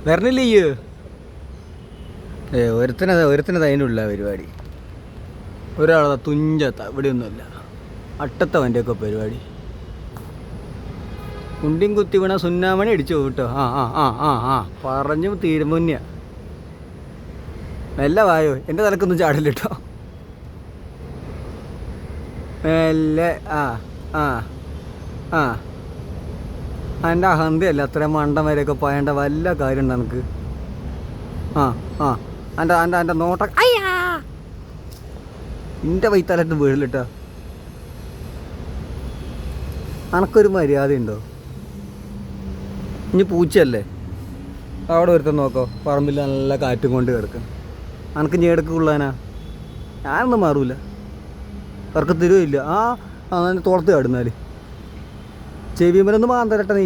വരണില്ലേ ഈ ഒരുത്തനത് അതിനുള്ള പരിപാടി. ഒരാളതാ തുഞ്ചത്ത ഇവിടെയൊന്നുമില്ല, അട്ടത്തവൻ്റെയൊക്കെ പരിപാടി. കുണ്ടിയും കുത്തി വീണ സുന്നാമണി അടിച്ചു കേട്ടോ. ആ ആ ആ ആ ആ പറഞ്ഞു തീരുമുന്ന മെല്ലെ വായോ, എൻ്റെ തലക്കൊന്നും ചാടില്ല കേട്ടോ. മെല്ലെ. ആ ആ ആ എൻ്റെ അഹന്തയല്ല അത്രയും മണ്ടം വരെയൊക്കെ പറയേണ്ട വല്ല കാര്യമുണ്ട് എനിക്ക്. ആ ആ എൻ്റെ നോട്ട അയ്യാ എൻ്റെ വൈത്തലത്ത് വീഴിലിട്ടോ. അനക്കൊരു മര്യാദയുണ്ടോ? ഇനി പൂച്ചയല്ലേ അവിടെ ഒരുത്തൻ നോക്കോ, പറമ്പിൽ നല്ല കാറ്റും കൊണ്ട് കിടക്കും. അനക്ക് ഞെടുക്ക് കൊള്ളാനാ? ഞാനൊന്നും മാറൂല, അവർക്ക് തരുമില്ല. ആ തോളത്ത് കാടുന്നാൽ ചെവിമലൊന്ന് മാന്തരട്ടെ നീ.